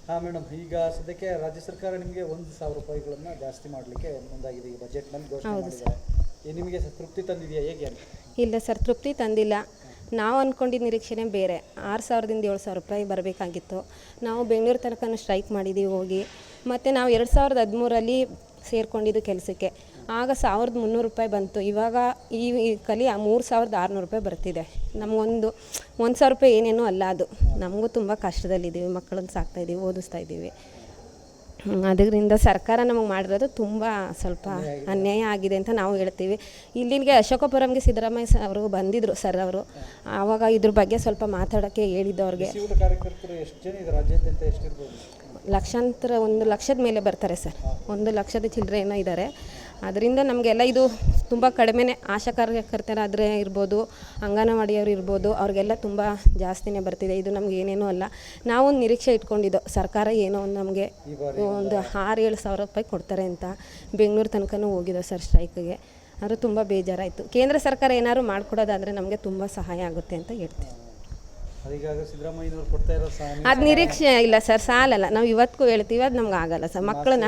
ಹಾಂ ಮೇಡಮ್, ಈಗ ಸದ್ಯಕ್ಕೆ ರಾಜ್ಯ ಸರ್ಕಾರ ನಿಮಗೆ 1,000 ರೂಪಾಯಿಗಳನ್ನು ಜಾಸ್ತಿ ಮಾಡಲಿಕ್ಕೆ ಮುಂದಾಗಿದೆ. ಈ ಬಜೆಟ್ನಲ್ಲಿ ಘೋಷಣೆ ಮಾಡಿದ್ದಾರೆ. ನಿಮಗೆ ತೃಪ್ತಿ ತಂದಿದೆಯಾ ಹೇಗೆ ಅಂತ? ಇಲ್ಲ ಸರ್, ತೃಪ್ತಿ ತಂದಿಲ್ಲ. ನಾವು ಅಂದ್ಕೊಂಡಿದ್ದ ನಿರೀಕ್ಷೆನೇ ಬೇರೆ. 6,000ದಿಂದ 7,000 ರೂಪಾಯಿ ಬರಬೇಕಾಗಿತ್ತು. ನಾವು ಬೆಂಗಳೂರು ತನಕ ಸ್ಟ್ರೈಕ್ ಮಾಡಿದ್ದೀವಿ ಹೋಗಿ. ಮತ್ತು ನಾವು 2013ರಲ್ಲಿ ಸೇರಿಕೊಂಡಿದ್ದು ಕೆಲಸಕ್ಕೆ. ಆಗ 1,300 ರೂಪಾಯಿ ಬಂತು. ಇವಾಗ ಈ ಕಲಿ 3,600 ರೂಪಾಯಿ ಬರ್ತಿದೆ. ನಮಗೊಂದು 1,000 ರೂಪಾಯಿ ಏನೇನೂ ಅಲ್ಲ ಅದು. ನಮಗೂ ತುಂಬ ಕಷ್ಟದಲ್ಲಿದ್ದೀವಿ, ಮಕ್ಕಳನ್ನು ಸಾಕ್ತಾಯಿದ್ದೀವಿ, ಓದಿಸ್ತಾ ಇದ್ದೀವಿ. ಅದರಿಂದ ಸರ್ಕಾರ ನಮಗೆ ಮಾಡಿರೋದು ತುಂಬ ಸ್ವಲ್ಪ ಅನ್ಯಾಯ ಆಗಿದೆ ಅಂತ ನಾವು ಹೇಳ್ತೀವಿ. ಇಲ್ಲಿಗೆ ಅಶೋಕಪುರಂಗೆ ಸಿದ್ದರಾಮಯ್ಯ ಅವರು ಬಂದಿದ್ದರು ಸರ್. ಅವರು ಆವಾಗ ಇದ್ರ ಬಗ್ಗೆ ಸ್ವಲ್ಪ ಮಾತಾಡೋಕ್ಕೆ ಹೇಳಿದ್ದು ಅವ್ರಿಗೆ. ಕಾರ್ಯಕರ್ತರು ಎಷ್ಟು ಜನ ಇದೆ ರಾಜ್ಯಾದ್ಯಂತ? ಎಷ್ಟಿರ್ಬೋದು? ಲಕ್ಷಾಂತರ, 1 ಲಕ್ಷದ ಮೇಲೆ ಬರ್ತಾರೆ ಸರ್. 1 ಲಕ್ಷದ ಚಿಲ್ಲರೆ ಏನೋ ಇದ್ದಾರೆ. ಅದರಿಂದ ನಮಗೆಲ್ಲ ಇದು ತುಂಬ ಕಡಿಮೆನೇ. ಆಶಾ ಕಾರ್ಯಕರ್ತರಾದರೆ ಇರ್ಬೋದು, ಅಂಗನವಾಡಿಯವರು ಇರ್ಬೋದು, ಅವ್ರಿಗೆಲ್ಲ ತುಂಬ ಜಾಸ್ತಿನೇ ಬರ್ತಿದೆ. ಇದು ನಮ್ಗೆ ಏನೇನೂ ಅಲ್ಲ. ನಾವು ಒಂದು ನಿರೀಕ್ಷೆ ಇಟ್ಕೊಂಡಿದ್ದೋ ಸರ್ಕಾರ ಏನೋ ಒಂದು ನಮಗೆ ಒಂದು 6-7 ಸಾವಿರ ರೂಪಾಯಿ ಕೊಡ್ತಾರೆ ಅಂತ. ಬೆಂಗಳೂರು ತನಕನೂ ಹೋಗಿದ್ದೋ ಸರ್ ಸ್ಟ್ರೈಕ್ಗೆ. ಆದರೂ ತುಂಬ ಬೇಜಾರಾಯಿತು. ಕೇಂದ್ರ ಸರ್ಕಾರ ಏನಾದ್ರು ಮಾಡಿಕೊಡೋದಾದರೆ ನಮಗೆ ತುಂಬ ಸಹಾಯ ಆಗುತ್ತೆ ಅಂತ ಹೇಳ್ತೀವಿ. ಅದು ನಿರೀಕ್ಷೆ ಇಲ್ಲ ಸರ್, ಸಾಲಲ್ಲ. ನಾವು ಇವತ್ತಿಗೂ ಹೇಳ್ತೀವಿ, ಅದು ನಮ್ಗೆ ಆಗಲ್ಲ ಸರ್. ಮಕ್ಕಳನ್ನ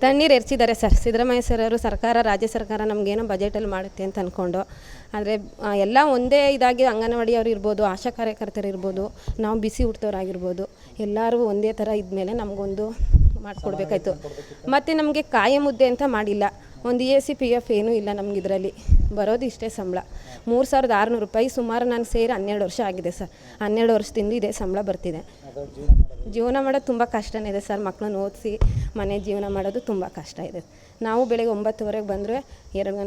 ತಣ್ಣೀರು ಎರಚಿದ್ದಾರೆ ಸರ್ ಸಿದ್ದರಾಮಯ್ಯ ಸರ್ ಅವರು. ಸರ್ಕಾರ, ರಾಜ್ಯ ಸರ್ಕಾರ ನಮಗೇನೋ ಬಜೆಟಲ್ಲಿ ಮಾಡುತ್ತೆ ಅಂತ ಅಂದ್ಕೊಂಡು. ಆದರೆ ಎಲ್ಲ ಒಂದೇ ಇದಾಗಿ ಅಂಗನವಾಡಿಯವ್ರು ಇರ್ಬೋದು, ಆಶಾ ಕಾರ್ಯಕರ್ತರು ಇರ್ಬೋದು, ನಾವು ಬಿಸಿ ಊಟದವ್ರಾಗಿರ್ಬೋದು, ಎಲ್ಲರೂ ಒಂದೇ ಥರ ಇದ್ಮೇಲೆ ನಮಗೊಂದು ಮಾಡಿಕೊಡ್ಬೇಕಾಯ್ತು. ಮತ್ತು ನಮಗೆ ಕಾಯ ಮುದ್ದೆ ಅಂತ ಮಾಡಿಲ್ಲ. ಒಂದು ESPF ಏನೂ ಇಲ್ಲ ನಮ್ಗೆ. ಇದರಲ್ಲಿ ಬರೋದು ಇಷ್ಟೇ ಸಂಬಳ, 3,600 ರೂಪಾಯಿ. ಸುಮಾರು ನಾನು ಸೇರಿ 12 ವರ್ಷ ಆಗಿದೆ ಸರ್. 12 ವರ್ಷದಿಂದ ಇದೇ ಸಂಬಳ ಬರ್ತಿದೆ. ಜೀವನ ಮಾಡೋದು ತುಂಬ ಕಷ್ಟನೇ ಇದೆ ಸರ್. ಮಕ್ಕಳನ್ನ ಓದಿಸಿ ಮನೆ ಜೀವನ ಮಾಡೋದು ತುಂಬ ಕಷ್ಟ ಇದೆ. ನಾವು ಬೆಳಗ್ಗೆ 9:00ವರೆಗೆ ಬಂದರೆ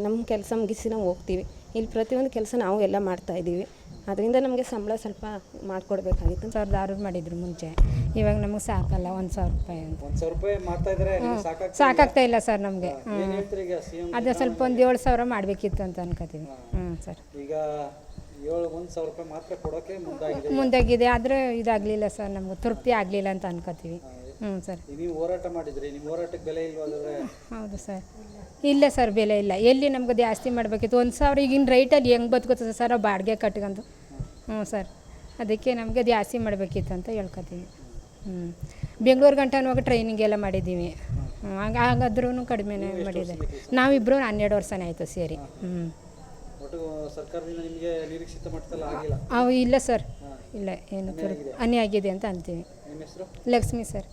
ನಮ್ಮ ಕೆಲಸ ಮುಗಿಸಿ ನಾವು ಹೋಗ್ತೀವಿ. ಇಲ್ಲಿ ಪ್ರತಿಯೊಂದು ಕೆಲಸ ನಾವು ಎಲ್ಲ ಮಾಡ್ತಾಯಿದ್ದೀವಿ. ಅದರಿಂದ ನಮಗೆ ಸಂಬಳ ಸ್ವಲ್ಪ ಮಾಡಿಕೊಡ್ಬೇಕಾಗಿತ್ತು. 1,600 ಮಾಡಿದ್ರು ಮುಂಚೆ. ಇವಾಗ ನಮಗೆ ಸಾಕಲ್ಲ 1,000 ರೂಪಾಯಿ ಅಂತ. 1,000 ರೂಪಾಯಿ ಮಾಡ್ತಾ ಇದ್ದಾರೆ, ಸಾಕಾಗ್ತಾ ಇಲ್ಲ ಸರ್ ನಮಗೆ. ಅದೇ ಸ್ವಲ್ಪ ಒಂದು 7,000 ಮಾಡಬೇಕಿತ್ತು ಅಂತ ಅನ್ಕೋತೀವಿ. ಸರ್ ಈಗ 1,000 ರೂಪಾಯಿ ಮಾತ್ರ ಕೊಡೋಕ್ಕೆ ಮುಂದಾಗಿದೆ. ಆದರೆ ಇದಾಗಲಿಲ್ಲ ಸರ್, ನಮ್ಗೆ ತೃಪ್ತಿ ಆಗಲಿಲ್ಲ ಅಂತ ಅನ್ಕೋತೀವಿ. ಸರ್, ನೀವು ಹೋರಾಟ ಮಾಡಿದ್ರಿ, ನಿಮ್ಮ ಹೋರಾಟಕ್ಕೆ ಬೆಲೆ ಇಲ್ವಾದ್ರೆ? ಹೌದು ಸರ್, ಇಲ್ಲ ಸರ್, ಬೆಲೆ ಇಲ್ಲ. ಎಲ್ಲಿ ನಮ್ಗೆ ಜಾಸ್ತಿ ಮಾಡಬೇಕಿತ್ತು. 1,000 ಈಗಿನ ರೈಟಲ್ಲಿ ಹೆಂಗೆ ಬದುಕುತ್ತೆ ಸರ್ ಬಾಡಿಗೆ ಕಟ್ಕೊಂಡು. ಸರ್, ಅದಕ್ಕೆ ನಮಗೆ ಜಾಸ್ತಿ ಮಾಡಬೇಕಿತ್ತು ಅಂತ ಹೇಳ್ಕೊತೀವಿ. ಬೆಂಗಳೂರು ಗಂಟನೂ ಹೋಗಿ ಟ್ರೈನಿಂಗ್ ಎಲ್ಲ ಮಾಡಿದ್ದೀವಿ. ಹಾಗಾದ್ರೂ ಕಡಿಮೆನೇ ಮಾಡಿದ್ದಾರೆ. ನಾವಿಬ್ಬರು 12 ವರ್ಷನೇ ಆಯಿತು ಸೇರಿ. ಸರ್ಕಾರದಿಂದ ನಿಮಗೆ ನಿರೀಕ್ಷಿತ ಮಟ್ಟದಲ್ಲಿ ಆಗಿಲ್ಲ? ಇಲ್ಲ ಸರ್, ಇಲ್ಲ, ಏನು ಅನ್ಯಾಯ ಆಗಿದೆ ಅಂತ ಅಂತೀವಿ. ನಿಮ್ಮ ಹೆಸರು? ಲಕ್ಷ್ಮಿ ಸರ್.